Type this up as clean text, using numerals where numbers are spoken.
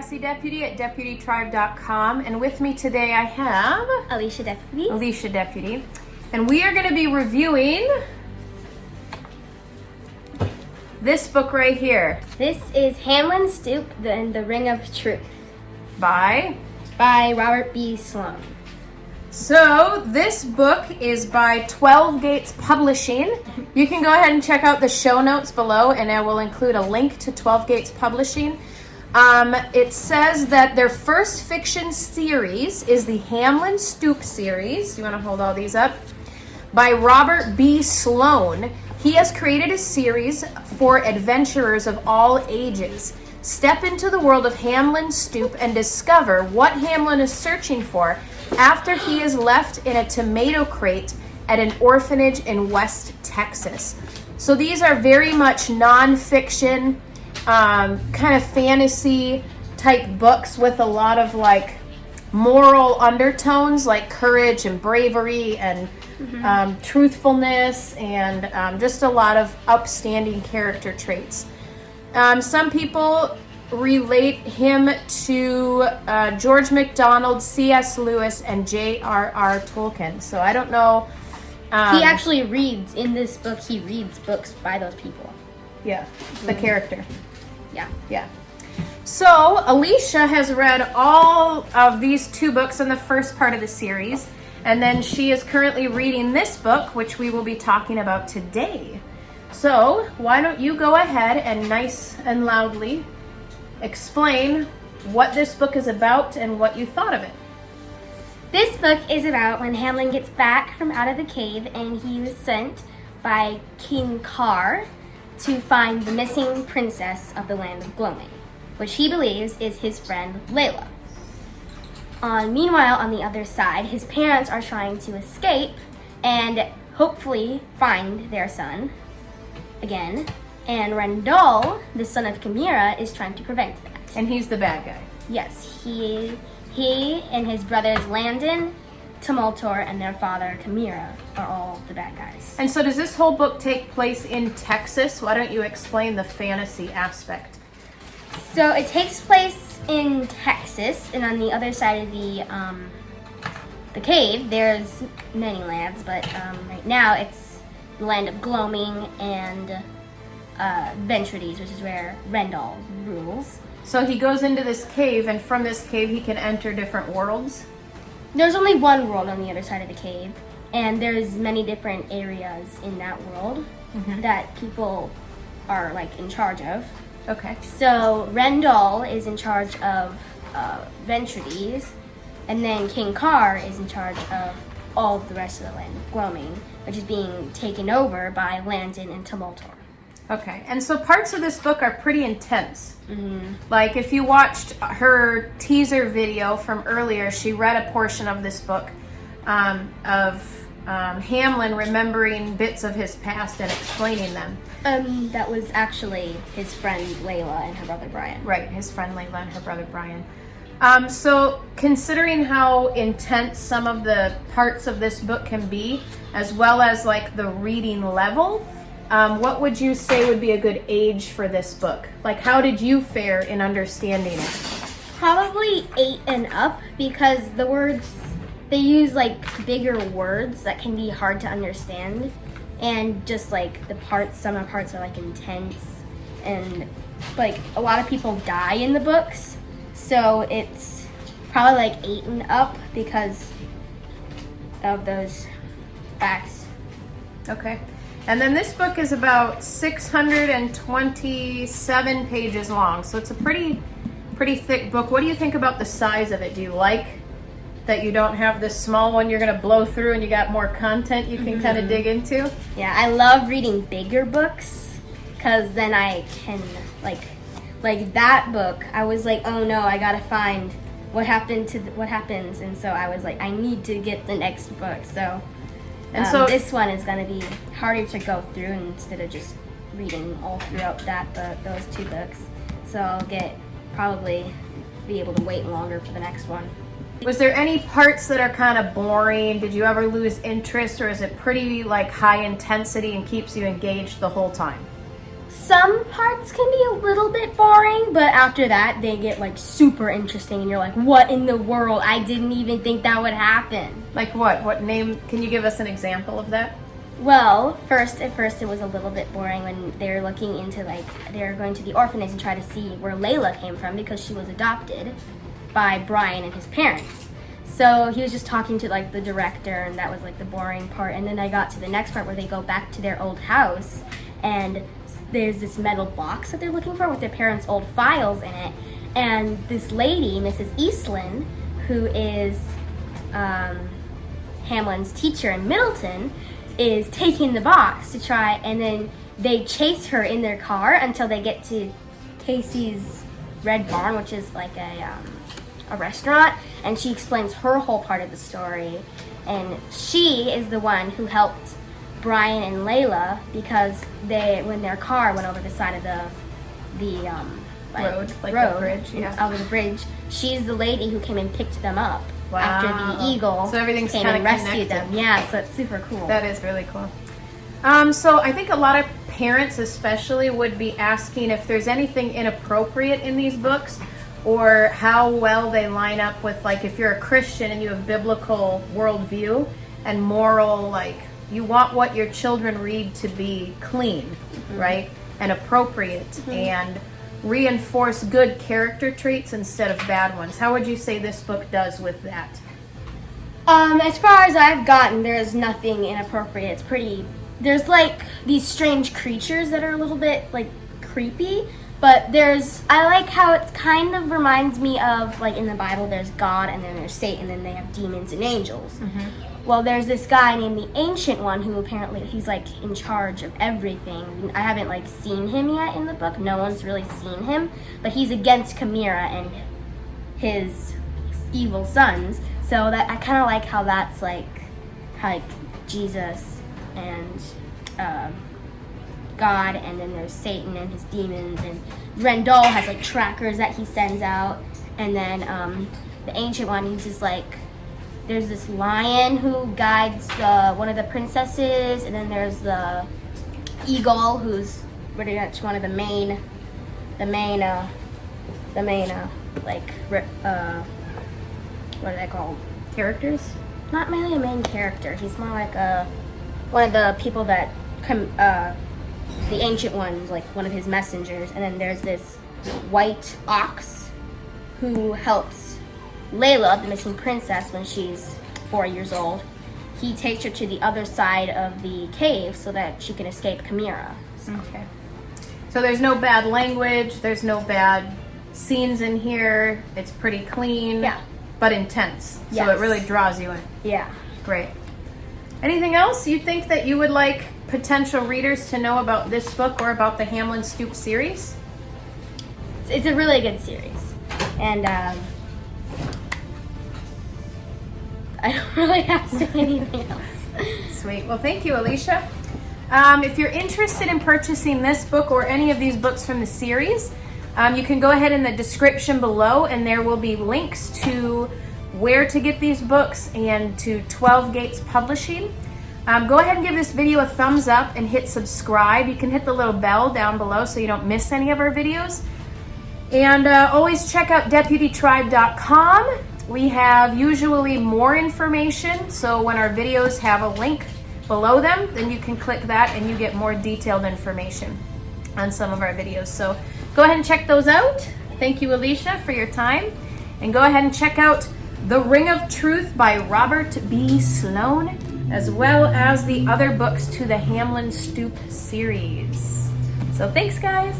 Sassy Deputy at DeputyTribe.com, and with me today I have Alecia Deputy. Alecia Deputy, and we are going to be reviewing this book right here. This is Hamlin, Stoop, and the Ring of Truth by Robert B. Sloan. So this book is by 12 Gates Publishing. You can go ahead and check out the show notes below, and I will include a link to 12 Gates Publishing. It says that their first fiction series is the Hamlin Stoop series. You want to hold all these up? By Robert B. Sloan. He has created a series for adventurers of all ages. Step into the world of Hamlin Stoop and discover what Hamlin is searching for after he is left in a tomato crate at an orphanage in West Texas. So these are very much non-fiction, kind of fantasy type books with a lot of like moral undertones, like courage and bravery and truthfulness and just a lot of upstanding character traits. Some people relate him to George MacDonald, C.S. Lewis, and J.R.R. Tolkien. So I don't know. He actually reads, in this book, he reads books by those people. Yeah, the character. Yeah. So Alecia has read all of these two books in the first part of the series, and then she is currently reading this book, which we will be talking about today. So why don't you go ahead and nice and loudly explain what this book is about and what you thought of it. This book is about when Hamlin gets back from out of the cave and he was sent by King Carr to find the missing princess of the land of Gloaming, which he believes is his friend Layla. Meanwhile, on the other side, his parents are trying to escape and hopefully find their son again. And Rendell, the son of Chimera, is trying to prevent that. And he's the bad guy. Yes, he and his brothers Landon, Tumultor, and their father Chimera are all the bad guys. And so does this whole book take place in Texas? Why don't you explain the fantasy aspect? So it takes place in Texas, and on the other side of the cave, there's many lands, but right now it's the land of Gloaming and Ventrides, which is where Rendell rules. So he goes into this cave, and from this cave he can enter different worlds? There's only one world on the other side of the cave, and there's many different areas in that world that people are like in charge of. Okay. So Rendell is in charge of Ventrides, and then King Carr is in charge of all of the rest of the land of Gloaming, which is being taken over by Landon and Tumultor. Okay, and so parts of this book are pretty intense. Like if you watched her teaser video from earlier, she read a portion of this book of Hamlin remembering bits of his past and explaining them. That was actually his friend Layla and her brother Brian. Right, his friend Layla and her brother Brian. So considering how intense some of the parts of this book can be, as well as like the reading level, what would you say would be a good age for this book? Like, how did you fare in understanding it? Probably 8 and up, because the words, they use like bigger words that can be hard to understand, and just like some of the parts are like intense, and like a lot of people die in the books, so it's probably like 8 and up because of those facts. Okay. And then this book is about 627 pages long, so it's a pretty thick book. What do you think about the size of it? Do you like that you don't have this small one you're going to blow through and you got more content you can kind of dig into? Yeah, I love reading bigger books because then I can, like that book, I was like, oh no, I got to find what happens, and so I was like, I need to get the next book, so... And so this one is going to be harder to go through instead of just reading all throughout those two books. So I'll probably be able to wait longer for the next one. Was there any parts that are kind of boring? Did you ever lose interest, or is it pretty like high intensity and keeps you engaged the whole time? Some parts can be a little bit boring, but after that, they get like super interesting, and you're like, what in the world? I didn't even think that would happen. Like what? What name? Can you give us an example of that? Well, at first it was a little bit boring when they were looking into, like, they were going to the orphanage and try to see where Layla came from because she was adopted by Brian and his parents. So he was just talking to, like, the director, and that was, like, the boring part. And then I got to the next part where they go back to their old house, and there's this metal box that they're looking for with their parents' old files in it. And this lady, Mrs. Eastland, who is Hamlin's teacher in Middleton, is taking the box to try, and then they chase her in their car until they get to Casey's Red Barn, which is like a restaurant, and she explains her whole part of the story. And she is the one who helped Brian and Layla because when their car went over the side of the road, like road, the bridge, yeah. Over the bridge. She's the lady who came and picked them up. Wow. After the eagle so everything's came kind and of rescued them. Yeah, so it's super cool. That is really cool. So I think a lot of parents especially would be asking if there's anything inappropriate in these books, or how well they line up with, like, if you're a Christian and you have biblical worldview and moral, like, you want what your children read to be clean, right? And appropriate, and reinforce good character traits instead of bad ones. How would you say this book does with that? As far as I've gotten, there's nothing inappropriate. It's pretty, there's like these strange creatures that are a little bit like creepy, but I like how it kind of reminds me of, like, in the Bible there's God and then there's Satan and they have demons and angels. Well, there's this guy named the Ancient One who apparently he's like in charge of everything. I haven't like seen him yet in the book. No one's really seen him, but he's against Chimera and his evil sons. So that I kind of like how that's like Jesus and God, and then there's Satan and his demons, and Rendell has like trackers that he sends out, and then the Ancient One, he's just like, there's this lion who guides one of the princesses, and then there's the eagle who's pretty much one of the main like what are they called? Characters? Not really a main character. He's more like one of the people that come. The Ancient One's like one of his messengers, and then there's this white ox who helps Layla, the missing princess, when she's 4 years old. He takes her to the other side of the cave so that she can escape Chimera. Okay. So there's no bad language, there's no bad scenes in here. It's pretty clean, Yeah. but intense. Yes. So it really draws you in. Yeah. Great. Anything else you think that you would like potential readers to know about this book or about the Hamlin Stoop series? It's a really good series. And I don't really have to say anything else. Sweet. Well, thank you, Alecia. If you're interested in purchasing this book or any of these books from the series, you can go ahead in the description below, and there will be links to where to get these books and to 12 Gates Publishing. Go ahead and give this video a thumbs up and hit subscribe. You can hit the little bell down below so you don't miss any of our videos. And always check out deputytribe.com. We have usually more information, so when our videos have a link below them, then you can click that and you get more detailed information on some of our videos. So go ahead and check those out. Thank you, Alecia, for your time. And go ahead and check out The Ring of Truth by Robert B. Sloan, as well as the other books to the Hamlin Stoop series. So thanks, guys.